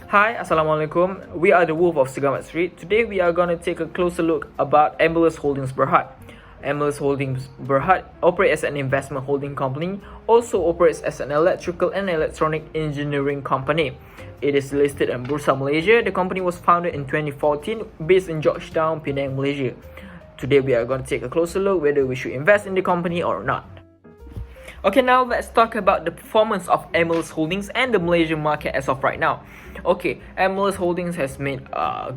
Hi, Assalamualaikum. We are the Wolf of Segamat Street. Today we are going to take a closer look about MLS Holdings Berhad. MLS Holdings Berhad operates as an investment holding company, also operates as an electrical and electronic engineering company. It is listed in Bursa Malaysia. The company was founded in 2014 based in Georgetown, Penang, Malaysia. Today we are going to take a closer look whether we should invest in the company or not. Okay, now let's talk about the performance of MLS Holdings and the Malaysian market as of right now. Okay, MLS Holdings has made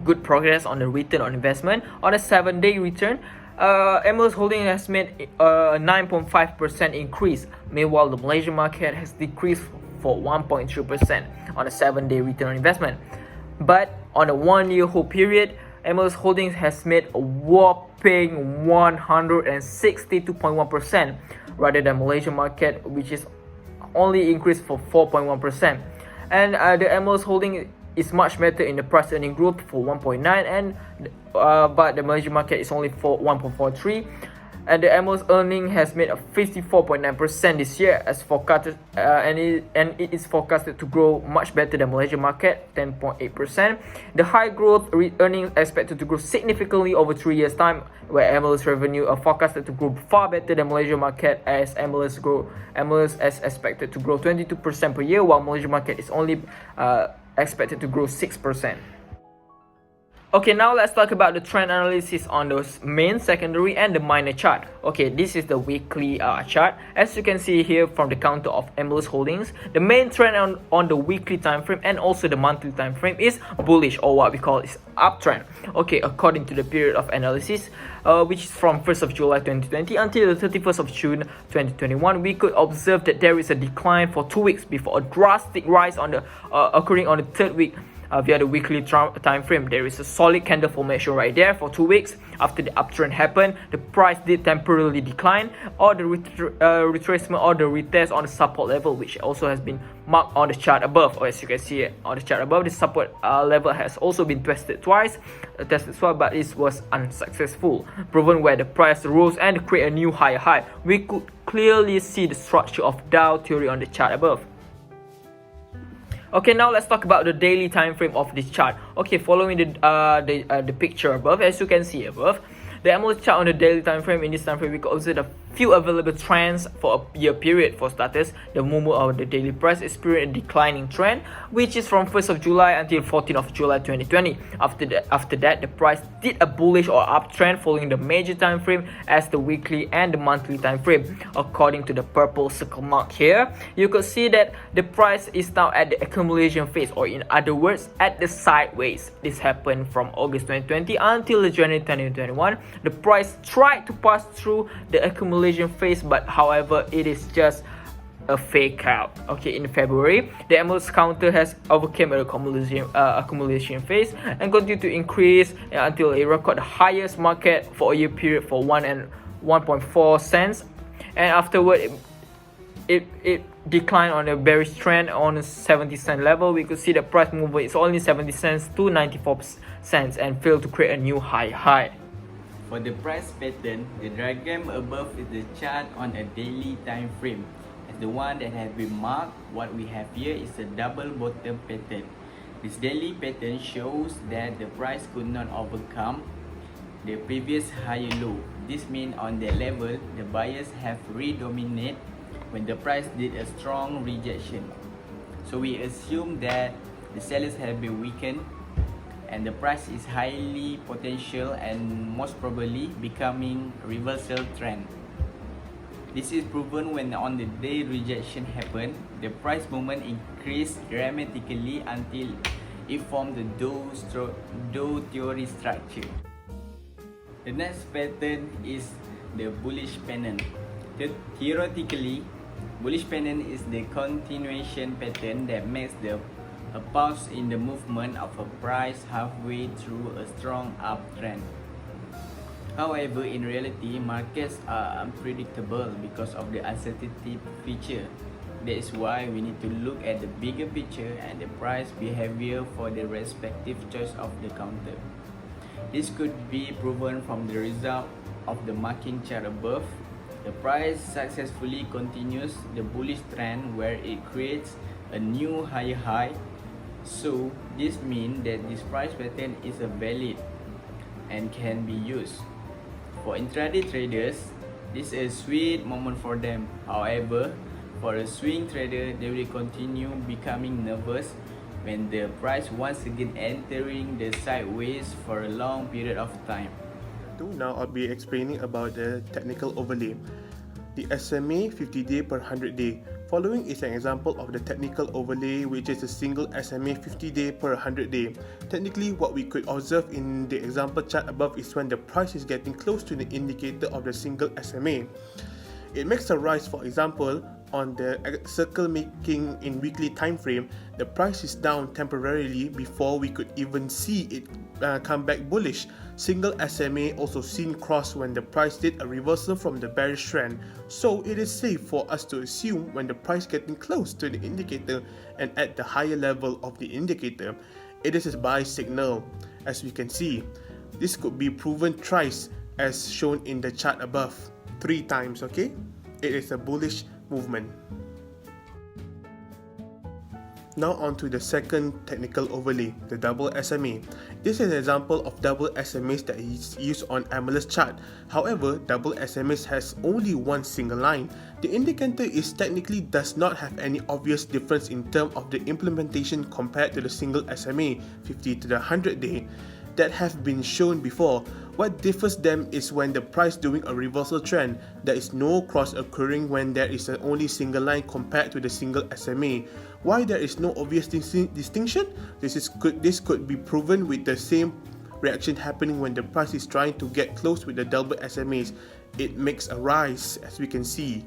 good progress on the return on investment. On a 7-day return, MLS Holdings has made a 9.5% increase. Meanwhile, the Malaysian market has decreased for 1.3% on a 7-day return on investment. But on a 1-year hold period, MLS Holdings has made a whopping 162.1%, rather than Malaysian market, which is only increased for 4.1%. And the MLS holding is much better in the price earning growth for 1.9, and but the Malaysian market is only for 1.43. And the MLS earning has made a 54.9% this year as forecasted, and it is forecasted to grow much better than Malaysian market, 10.8%. The high growth earnings expected to grow significantly over 3 years time, where MLS revenue are forecasted to grow far better than Malaysian market, as MLS is expected to grow 22% per year, while Malaysian market is only expected to grow 6%. Okay, now let's talk about the trend analysis on those main, secondary and the minor chart. Okay, this is the weekly chart. As you can see here from the counter of MLS Holdings, the main trend on the weekly time frame and also the monthly time frame is bullish, or what we call is uptrend. Okay, according to the period of analysis, which is from 1st of July 2020 until the 31st of June 2021, we could observe that there is a decline for 2 weeks before a drastic rise on the occurring on the third week. Via the weekly time frame, there is a solid candle formation right there for 2 weeks. After the uptrend happened, the price did temporarily decline, or the retracement or the retest on the support level, which also has been marked on the chart above. Or as you can see on the chart above, the support level has also been tested twice, but it was unsuccessful, proven where the price rose and create a new higher high. We could clearly see the structure of Dow theory on the chart above. Okay, now let's talk about the daily time frame of this chart. Okay, following the picture above, as you can see above, the MLS chart on the daily time frame. In this time frame, we could observe a few available trends for a year period. For starters, the movement of the daily price experienced a declining trend, which is from 1st of July until 14th of July 2020. After that, the price did a bullish or uptrend following the major time frame as the weekly and the monthly time frame. According to the purple circle mark here, you could see that the price is now at the accumulation phase, or in other words, at the sideways. This happened from August 2020 until January 2021. The price tried to pass through the accumulation phase, but however, it is just a fake out. Okay, in February, the MLS counter has overcome the accumulation phase and continued to increase until it recorded the highest market for a year period for 1.4 cents, and afterward it declined on a bearish trend on a 70-cent level. We could see the price movement is only 70 cents to 94 cents and failed to create a new high. For the price pattern, the diagram above is the chart on a daily time frame. As the one that has been marked, what we have here is a double bottom pattern. This daily pattern shows that the price could not overcome the previous higher low. This means on that level, the buyers have redominated when the price did a strong rejection. So we assume that the sellers have been weakened, and the price is highly potential and most probably becoming reversal trend. This is proven when on the day rejection happened, the price movement increased dramatically until it formed the Dow theory structure. The next pattern is the bullish pennant. Theoretically, bullish pennant is the continuation pattern that makes a pause in the movement of a price halfway through a strong uptrend. However, in reality, markets are unpredictable because of the uncertainty feature. That is why we need to look at the bigger picture and the price behavior for the respective choice of the counter. This could be proven from the result of the marking chart above. The price successfully continues the bullish trend where it creates a new higher high So this means that this price pattern is a valid and can be used. For intraday traders, this is a sweet moment for them. However, for a swing trader, they will continue becoming nervous when the price once again entering the sideways for a long period of time. Now I'll be explaining about the technical overlay. The SMA 50-day per 100-day. Following is an example of the technical overlay, which is a single SMA 50-day per 100-day. Technically, what we could observe in the example chart above is when the price is getting close to the indicator of the single SMA. It makes a rise, for example, on the circle making in weekly time frame. The price is down temporarily before we could even see it come back bullish. Single SMA also seen cross when the price did a reversal from the bearish trend. So it is safe for us to assume when the price getting close to the indicator and at the higher level of the indicator, it is a buy signal. As we can see, this could be proven thrice as shown in the chart above. 3 times, okay? It is a bullish movement. Now on to the second technical overlay, the double SMA. This is an example of double SMAs that is used on MLS chart. However, double SMAs has only one single line. The indicator is technically does not have any obvious difference in terms of the implementation compared to the single SMA 50 to the 100 day that have been shown before. What differs them is when the price doing a reversal trend, there is no cross occurring when there is an only single line compared to the single SMA. Why there is no obvious distinction? This could be proven with the same reaction happening when the price is trying to get close with the double SMAs. It makes a rise, as we can see.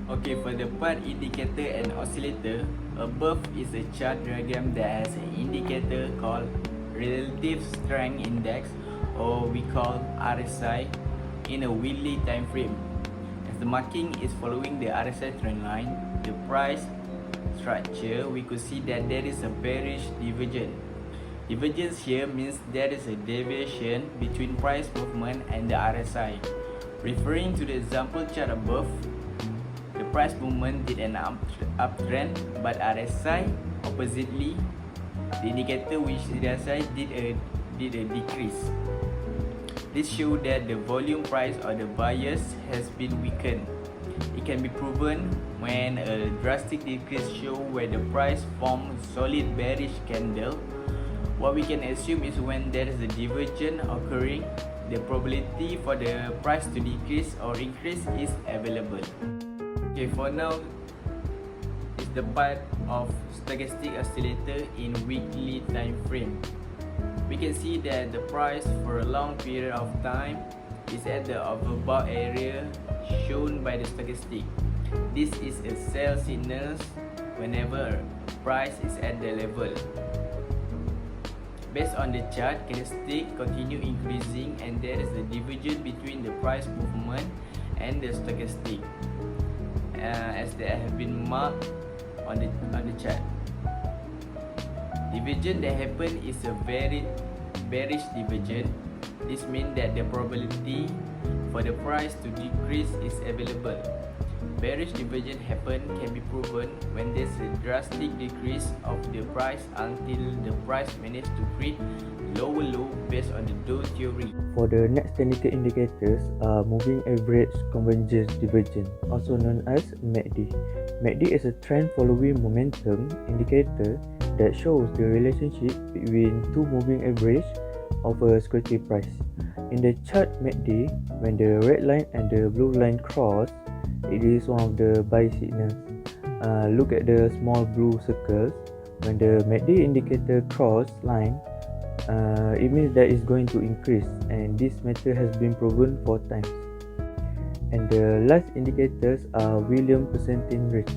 Okay, for the part indicator and oscillator, above is a chart diagram that has an indicator called Relative Strength Index, or we call RSI, in a weekly time frame. As the marking is following the RSI trend line, the price structure, we could see that there is a bearish divergence. Divergence here means there is a deviation between price movement and the RSI. Referring to the example chart above, the price movement did an uptrend, but RSI oppositely, the indicator which the RSI did a decrease. This shows that the volume price or the bias has been weakened. It can be proven when a drastic decrease shows where the price forms solid bearish candle. What we can assume is when there is a divergence occurring, the probability for the price to decrease or increase is available. Okay, for now, is the part of stochastic oscillator in weekly time frame. We can see that the price for a long period of time is at the overbought area shown by the stochastic. This is a sell signal whenever price is at the level. Based on the chart, candlestick continue increasing and there is a divergence between the price movement and the stochastic, as they have been marked on the chart. Divergence that happen is a very bearish divergence. This means that the probability for the price to decrease is available. Bearish divergence happen can be proven when there's a drastic decrease of the price until the price manages to create lower low based on the Dow theory. For the next technical indicators are moving average convergence divergence, also known as MACD. MACD is a trend following momentum indicator that shows the relationship between two moving average of a security price. In the chart MACD, when the red line and the blue line cross, it is one of the buy signals. Look at the small blue circles. When the MACD indicator cross line, it means that it's going to increase, and this method has been proven 4 times. And the last indicators are Williams percentage range.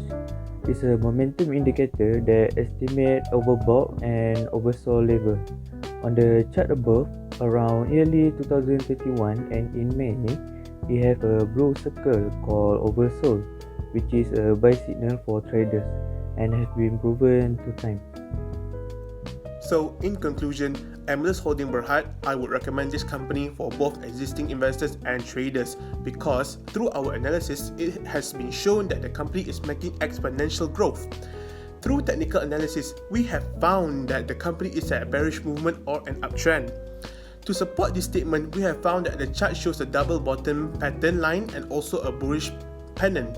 It's a momentum indicator that estimates overbought and oversold level. On the chart above, around early 2021 and in May, we have a blue circle called oversold, which is a buy signal for traders and has been proven 2 times. So, in conclusion, MLS Holding Berhad, I would recommend this company for both existing investors and traders because through our analysis, it has been shown that the company is making exponential growth. Through technical analysis, we have found that the company is at a bearish movement or an uptrend. To support this statement, we have found that the chart shows a double bottom pattern line and also a bullish pennant.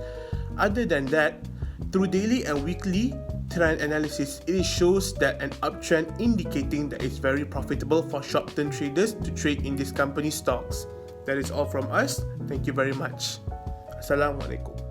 Other than that, through daily and weekly trend analysis, it shows that an uptrend indicating that it's very profitable for short-term traders to trade in this company's stocks. That is all from us. Thank you very much. Assalamualaikum.